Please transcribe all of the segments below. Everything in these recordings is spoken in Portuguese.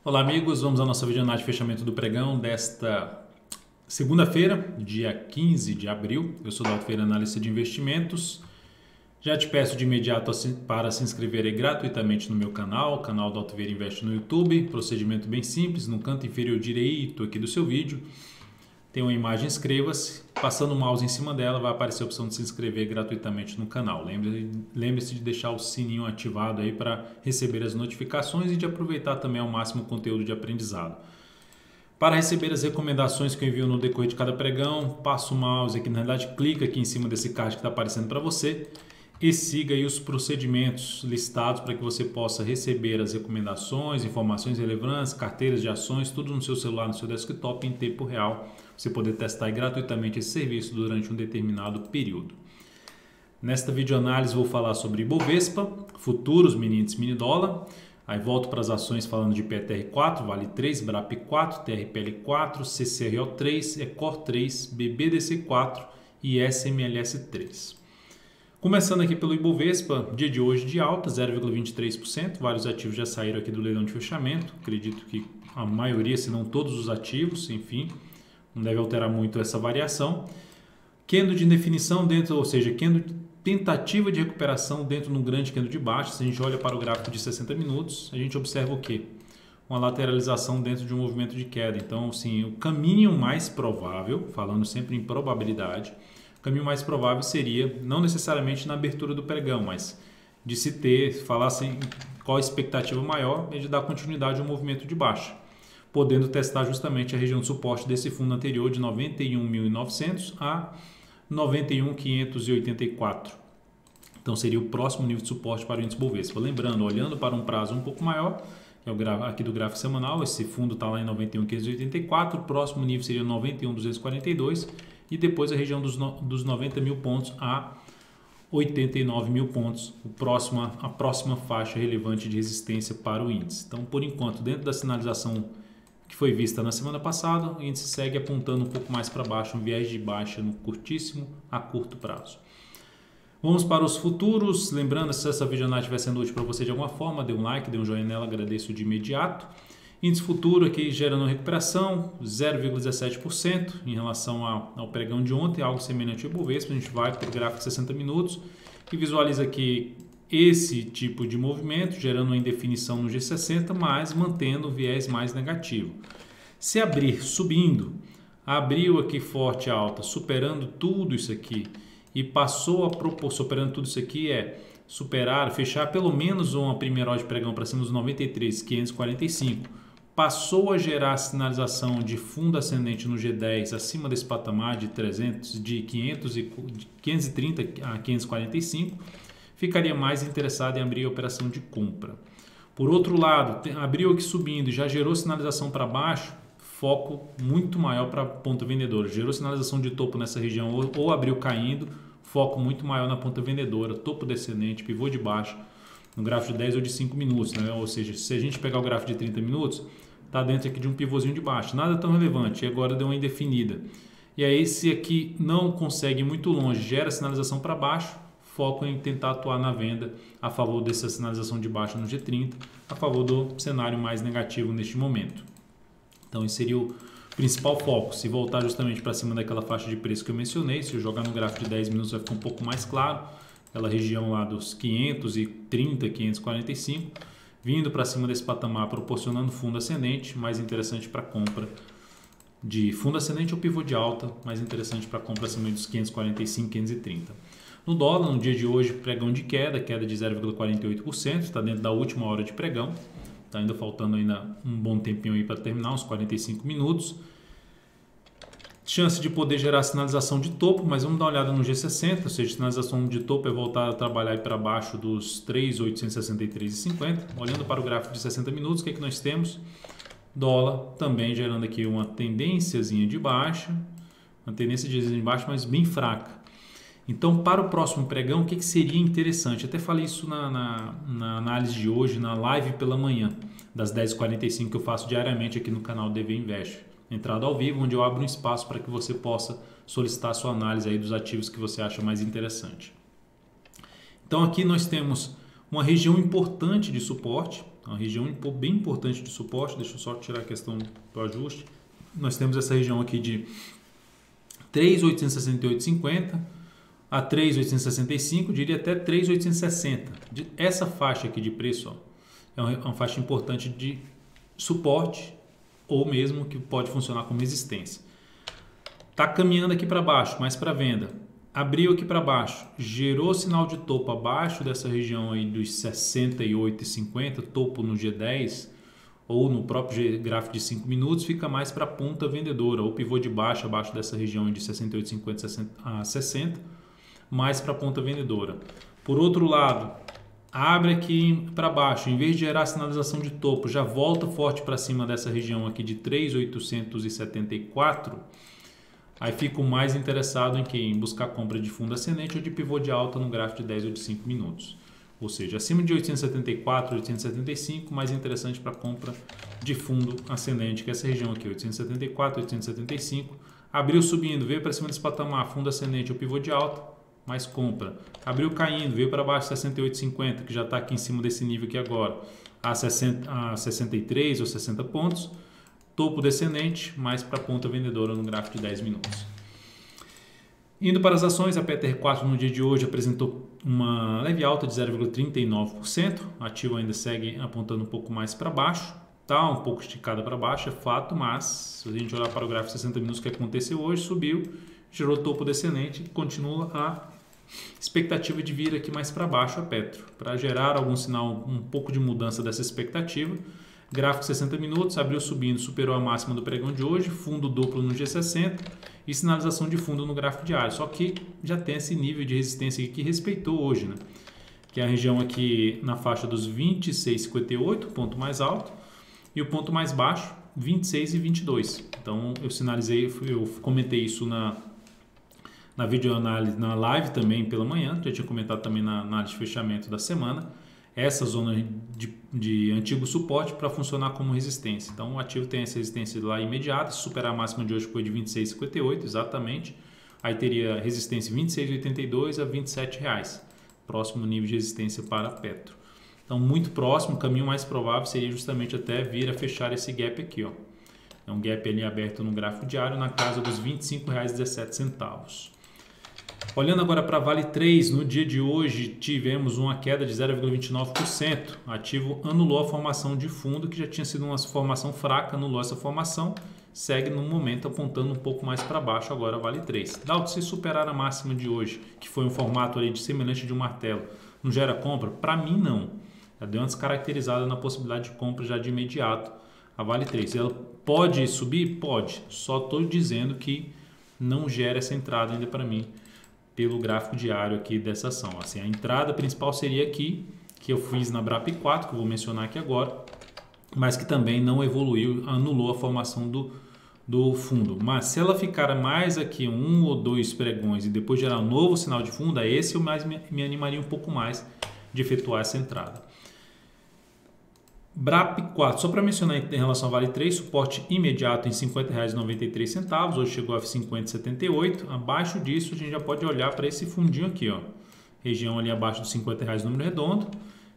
Olá amigos, vamos à nossa videoanálise de fechamento do pregão desta segunda-feira, dia 15 de abril. Eu sou Dalto Ferreira, analista de investimentos. Já te peço de imediato para se inscrever aí gratuitamente no meu canal, canal Dalto Ferreira Investe no YouTube. Procedimento bem simples, no canto inferior direito aqui do seu vídeo tem uma imagem inscreva-se. Passando o mouse em cima dela vai aparecer a opção de se inscrever gratuitamente no canal. Lembre-se de deixar o sininho ativado aí para receber as notificações e de aproveitar também ao máximo o conteúdo de aprendizado. Para receber as recomendações que eu envio no decorrer de cada pregão, passa o mouse aqui, na realidade clica aqui em cima desse card que está aparecendo para você e siga aí os procedimentos listados para que você possa receber as recomendações, informações relevantes, carteiras de ações, tudo no seu celular, no seu desktop em tempo real. Você poder testar gratuitamente esse serviço durante um determinado período. Nesta videoanálise vou falar sobre Ibovespa, futuros, mini índice, mini dólar. Aí volto para as ações falando de PTR4, Vale 3, BRAP 4, TRPL 4, CCRO 3, Ecor 3, BBDC 4 e SMLS 3. Começando aqui pelo Ibovespa, dia de hoje de alta, 0,23%. Vários ativos já saíram aqui do leilão de fechamento. Acredito que a maioria, se não todos os ativos, enfim, não deve alterar muito essa variação. Candle de definição dentro, ou seja, candle de tentativa de recuperação dentro de um grande candle de baixa. Se a gente olha para o gráfico de 60 minutos, a gente observa o quê? Uma lateralização dentro de um movimento de queda. Então, assim, o caminho mais provável, falando sempre em probabilidade, o caminho mais provável seria, não necessariamente na abertura do pregão, mas de se ter, falar assim, qual a expectativa maior é de dar continuidade ao movimento de baixa, podendo testar justamente a região de suporte desse fundo anterior de 91.900 a 91.584. Então seria o próximo nível de suporte para o índice Bovespa. Lembrando, olhando para um prazo um pouco maior, que é o aqui do gráfico semanal, esse fundo está lá em 91.584, o próximo nível seria 91.242 e depois a região dos 90 mil pontos a 89 mil pontos, a próxima faixa relevante de resistência para o índice. Então, por enquanto, dentro da sinalização que foi vista na semana passada, o índice segue apontando um pouco mais para baixo, um viés de baixa no curtíssimo a curto prazo. Vamos para os futuros. Lembrando, se essa videoanálise estiver sendo útil para você de alguma forma, dê um like, dê um joinha nela, agradeço de imediato. Índice futuro aqui gerando recuperação, 0,17% em relação ao pregão de ontem, algo semelhante ao Ibovespa. A gente vai para o gráfico de 60 minutos e visualiza aqui esse tipo de movimento, gerando uma indefinição no G60, mas mantendo o viés mais negativo. Se abrir subindo, abriu aqui forte alta, superando tudo isso aqui e passou a propor, superando tudo isso aqui fechar pelo menos uma primeira hora de pregão para cima dos 93.545, passou a gerar a sinalização de fundo ascendente no G10 acima desse patamar de 530 a 545, ficaria mais interessado em abrir a operação de compra. Por outro lado, abriu aqui subindo e já gerou sinalização para baixo, foco muito maior para a ponta vendedora. Gerou sinalização de topo nessa região ou abriu caindo, foco muito maior na ponta vendedora, topo descendente, pivô de baixo, no gráfico de 10 ou de 5 minutos. Né? Ou seja, se a gente pegar o gráfico de 30 minutos, está dentro aqui de um pivôzinho de baixo. Nada tão relevante, e agora deu uma indefinida. E aí, se aqui não consegue ir muito longe, gera sinalização para baixo, foco em tentar atuar na venda a favor dessa sinalização de baixa no G30, a favor do cenário mais negativo neste momento. Então esse seria o principal foco. Se voltar justamente para cima daquela faixa de preço que eu mencionei, se eu jogar no gráfico de 10 minutos vai ficar um pouco mais claro, aquela região lá dos 530, 545, vindo para cima desse patamar, proporcionando fundo ascendente, mais interessante para compra de fundo ascendente ou pivô de alta, mais interessante para compra acima dos 545, 530. No dólar, no dia de hoje, pregão de queda de 0,48%, está dentro da última hora de pregão, está ainda faltando um bom tempinho aí para terminar, uns 45 minutos. Chance de poder gerar sinalização de topo, mas vamos dar uma olhada no G60, ou seja, sinalização de topo é voltar a trabalhar para baixo dos 3.863,50. Olhando para o gráfico de 60 minutos, o que é que nós temos? Dólar também gerando aqui uma tendênciazinha de baixa, mas bem fraca. Então, para o próximo pregão, o que seria interessante? Até falei isso na análise de hoje, na live pela manhã, das 10h45 que eu faço diariamente aqui no canal DV Invest. Entrada ao vivo, onde eu abro um espaço para que você possa solicitar a sua análise aí dos ativos que você acha mais interessante. Então, aqui nós temos uma região importante de suporte, uma região bem importante de suporte. Deixa eu só tirar a questão do ajuste. Nós temos essa região aqui de 3.868,50 a 3.865, diria até 3.860. Essa faixa aqui de preço, ó, é uma faixa importante de suporte ou mesmo que pode funcionar como resistência. Está caminhando aqui para baixo, mais para venda. Abriu aqui para baixo, gerou sinal de topo abaixo dessa região aí dos 68,50, topo no G10 ou no próprio gráfico de 5 minutos, fica mais para a ponta vendedora, ou pivô de baixo abaixo dessa região de 68,50 a 60, mais para a ponta vendedora. Por outro lado, abre aqui para baixo, em vez de gerar sinalização de topo, já volta forte para cima dessa região aqui de 3.874. Aí fico mais interessado em buscar compra de fundo ascendente ou de pivô de alta no gráfico de 10 ou de 5 minutos. Ou seja, acima de 874, 875, mais interessante para compra de fundo ascendente, que é essa região aqui, 874, 875. Abriu subindo, veio para cima desse patamar, fundo ascendente ou pivô de alta, mais compra. Abriu caindo, veio para baixo 68,50, que já está aqui em cima desse nível aqui agora, a 63 ou 60 pontos. Topo descendente, mais para a ponta vendedora no gráfico de 10 minutos. Indo para as ações, a PTR4 no dia de hoje apresentou uma leve alta de 0,39%. O ativo ainda segue apontando um pouco mais para baixo. Está um pouco esticada para baixo, é fato, mas se a gente olhar para o gráfico de 60 minutos, o que aconteceu hoje, subiu, gerou topo descendente e continua a expectativa de vir aqui mais para baixo a Petro. Para gerar algum sinal, um pouco de mudança dessa expectativa, gráfico 60 minutos, abriu subindo, superou a máxima do pregão de hoje, fundo duplo no G60 e sinalização de fundo no gráfico diário. Só que já tem esse nível de resistência aqui que respeitou hoje, né? Que é a região aqui na faixa dos 26,58, ponto mais alto, e o ponto mais baixo, 26,22. Então eu comentei isso na videoanálise, na live também pela manhã, já tinha comentado também na análise de fechamento da semana. Essa zona de antigo suporte para funcionar como resistência. Então o ativo tem essa resistência lá imediata, se superar a máxima de hoje foi de 26,58 exatamente, aí teria resistência 26,82 a R$ 27,00, próximo nível de resistência para a Petro. Então muito próximo, o caminho mais provável seria justamente até vir a fechar esse gap aqui, ó. É um gap ali aberto no gráfico diário na casa dos R$ 25,17. Olhando agora para Vale 3, no dia de hoje tivemos uma queda de 0,29%. O ativo anulou a formação de fundo, que já tinha sido uma formação fraca, anulou essa formação, segue no momento apontando um pouco mais para baixo agora Vale 3. Dalton, se superar a máxima de hoje, que foi um formato ali de semelhante de um martelo, não gera compra? Para mim não. Já deu uma descaracterizada na possibilidade de compra já de imediato a Vale 3. Ela pode subir? Pode. Só estou dizendo que não gera essa entrada ainda para mim pelo gráfico diário aqui dessa ação. Assim, a entrada principal seria aqui, que eu fiz na BRAP4, que eu vou mencionar aqui agora, mas que também não evoluiu, anulou a formação do fundo. Mas se ela ficar mais aqui 1 ou 2 pregões e depois gerar um novo sinal de fundo, é esse eu mais me animaria um pouco mais de efetuar essa entrada. BRAP4, só para mencionar em relação a Vale 3, suporte imediato em R$ 50,93, hoje chegou a R$ 50,78. Abaixo disso a gente já pode olhar para esse fundinho aqui, ó, região ali abaixo dos R$ 50 número redondo,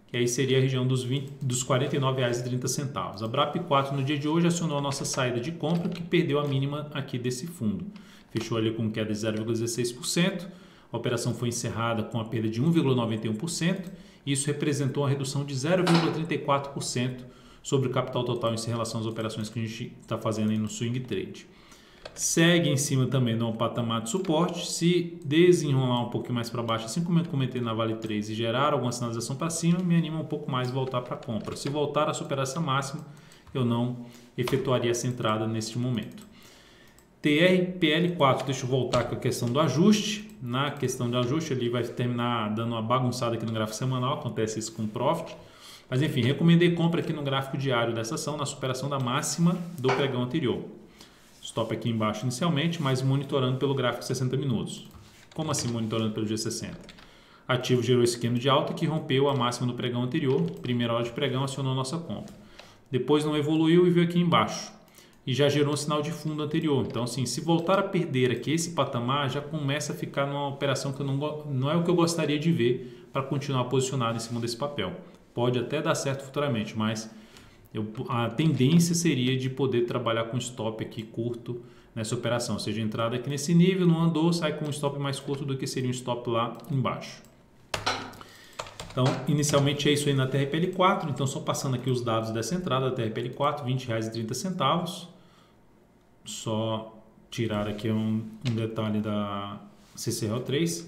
que aí seria a região dos R$ 49,30. A BRAP4 no dia de hoje acionou a nossa saída de compra, que perdeu a mínima aqui desse fundo. Fechou ali com queda de 0,16%, a operação foi encerrada com a perda de 1,91%, isso representou uma redução de 0,34% sobre o capital total em relação às operações que a gente está fazendo aí no swing trade. Segue em cima também de um patamar de suporte. Se desenrolar um pouquinho mais para baixo, assim como eu comentei na Vale 3, e gerar alguma sinalização para cima, me anima um pouco mais voltar para a compra. Se voltar a superar essa máxima, eu não efetuaria essa entrada neste momento. TRPL4, deixa eu voltar com a questão do ajuste. Na questão do ajuste, ele vai terminar dando uma bagunçada aqui no gráfico semanal, acontece isso com o Profit. Mas enfim, recomendei compra aqui no gráfico diário dessa ação, na superação da máxima do pregão anterior. Stop aqui embaixo inicialmente, mas monitorando pelo gráfico 60 minutos. Como assim monitorando pelo G60? Ativo gerou esse candle de alta que rompeu a máxima do pregão anterior, primeira hora de pregão acionou nossa compra. Depois não evoluiu e veio aqui embaixo. E já gerou um sinal de fundo anterior. Então, assim, se voltar a perder aqui esse patamar, já começa a ficar numa operação que não é o que eu gostaria de ver para continuar posicionado em cima desse papel. Pode até dar certo futuramente, mas a tendência seria de poder trabalhar com stop aqui curto nessa operação, ou seja, entrada aqui nesse nível, não andou, sai com um stop mais curto do que seria um stop lá embaixo. Então, inicialmente é isso aí na TRPL4, então só passando aqui os dados dessa entrada, TRPL4, R$ 20,30, só tirar aqui um detalhe da CCRO3,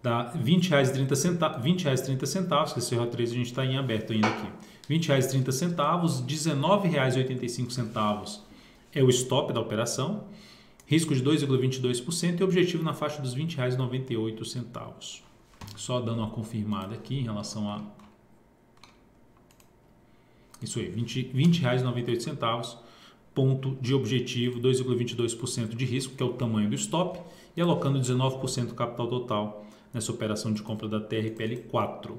dá R$ 20,30, CCRO3 a gente está em aberto ainda aqui, R$ 20,30, R$ 19,85 é o stop da operação, risco de 2,22% e objetivo na faixa dos R$ 20,98. Só dando uma confirmada aqui em relação a isso aí, R$ 20,98, ponto de objetivo, 2,22% de risco, que é o tamanho do stop, e alocando 19% do capital total nessa operação de compra da TRPL4.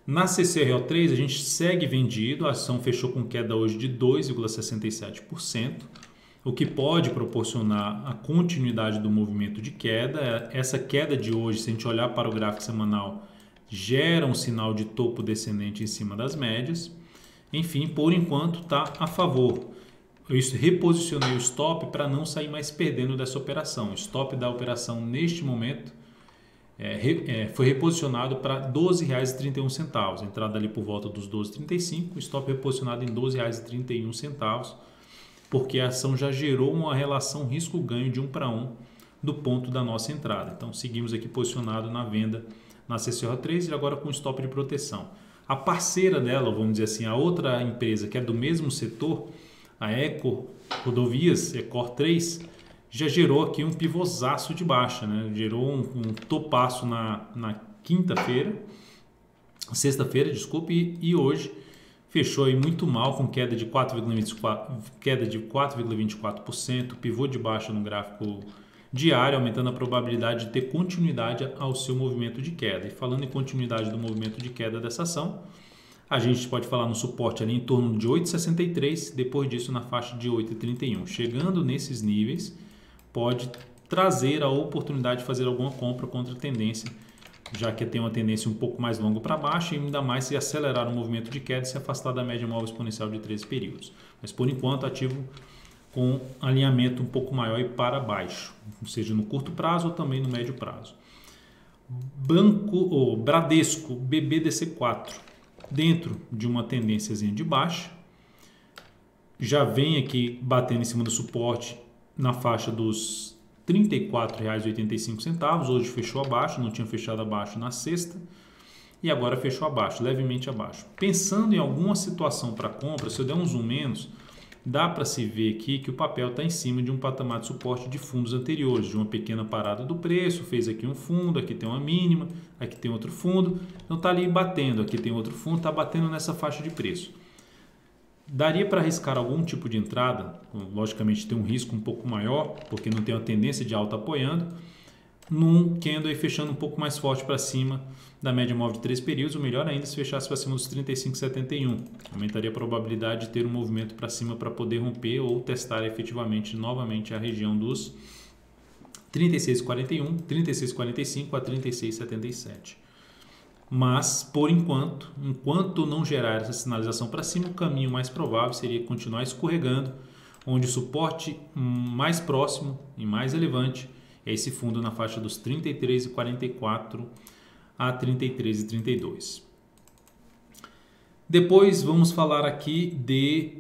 Na CCRO3 a gente segue vendido, a ação fechou com queda hoje de 2,67%, o que pode proporcionar a continuidade do movimento de queda. Essa queda de hoje, se a gente olhar para o gráfico semanal, gera um sinal de topo descendente em cima das médias. Enfim, por enquanto está a favor. Eu reposicionei o stop para não sair mais perdendo dessa operação. O stop da operação neste momento foi reposicionado para R$ 12,31. Entrada ali por volta dos 12,35, o stop reposicionado em R$ 12,31, porque a ação já gerou uma relação risco-ganho de 1 para 1 do ponto da nossa entrada. Então, seguimos aqui posicionado na venda na CCRO3 e agora com stop de proteção. A parceira dela, vamos dizer assim, a outra empresa que é do mesmo setor, a Eco Rodovias, Ecor 3, já gerou aqui um pivôzaço de baixa, né? Gerou um topaço na sexta-feira, desculpe, e hoje fechou aí muito mal com queda de 4,24%, pivô de baixa no gráfico diário, aumentando a probabilidade de ter continuidade ao seu movimento de queda. E falando em continuidade do movimento de queda dessa ação, a gente pode falar no suporte ali em torno de 8,63, depois disso na faixa de 8,31. Chegando nesses níveis, pode trazer a oportunidade de fazer alguma compra contra a tendência, já que tem uma tendência um pouco mais longa para baixo e ainda mais se acelerar o movimento de queda e se afastar da média móvel exponencial de 13 períodos. Mas por enquanto ativo com alinhamento um pouco maior e para baixo, seja no curto prazo ou também no médio prazo. Bradesco BBDC4, dentro de uma tendênciazinha de baixa, já vem aqui batendo em cima do suporte na faixa dos R$ 34,85, hoje fechou abaixo, não tinha fechado abaixo na sexta e agora fechou abaixo, levemente abaixo. Pensando em alguma situação para compra, se eu der um zoom menos, dá para se ver aqui que o papel está em cima de um patamar de suporte de fundos anteriores, de uma pequena parada do preço, fez aqui um fundo, aqui tem uma mínima, aqui tem outro fundo, então está ali batendo, aqui tem outro fundo, está batendo nessa faixa de preço. Daria para arriscar algum tipo de entrada, logicamente tem um risco um pouco maior, porque não tem uma tendência de alta apoiando, num candle aí fechando um pouco mais forte para cima da média móvel de 3 períodos, ou melhor ainda se fechasse para cima dos 35,71. Aumentaria a probabilidade de ter um movimento para cima para poder romper ou testar efetivamente novamente a região dos 36,41, 36,45 a 36,77. Mas, por enquanto não gerar essa sinalização para cima, o caminho mais provável seria continuar escorregando, onde o suporte mais próximo e mais relevante é esse fundo na faixa dos 33,44 a 33,32. Depois vamos falar aqui de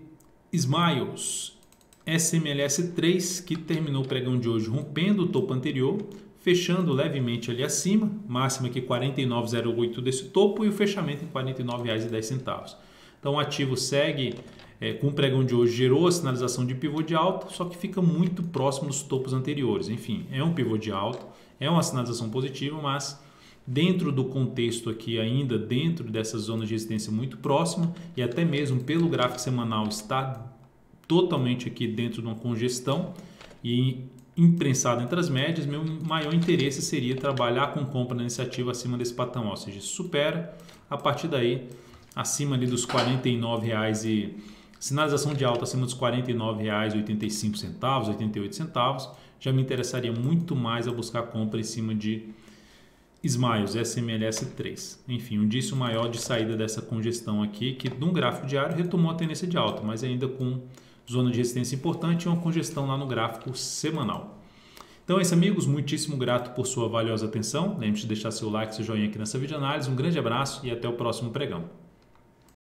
Smiles, SMLS3, que terminou o pregão de hoje rompendo o topo anterior, fechando levemente ali acima, máxima aqui 49,08 desse topo e o fechamento em R$ 49,10. Então o ativo segue com o pregão de hoje, gerou a sinalização de pivô de alta, só que fica muito próximo dos topos anteriores. Enfim, é um pivô de alta, é uma sinalização positiva, mas dentro do contexto aqui ainda, dentro dessa zona de resistência muito próxima e até mesmo pelo gráfico semanal está totalmente aqui dentro de uma congestão e imprensado entre as médias, meu maior interesse seria trabalhar com compra na iniciativa acima desse patamar, ou seja, supera, a partir daí, acima ali dos R$ 49,00 e sinalização de alta acima dos R$ 49,85, 88 centavos, já me interessaria muito mais a buscar compra em cima de Smiles, SMLS3. Enfim, um indício maior de saída dessa congestão aqui, que num gráfico diário retomou a tendência de alta, mas ainda com zona de resistência importante e uma congestão lá no gráfico semanal. Então é isso, amigos. Muitíssimo grato por sua valiosa atenção. Lembre-se de deixar seu like, seu joinha aqui nessa videoanálise. Um grande abraço e até o próximo pregão.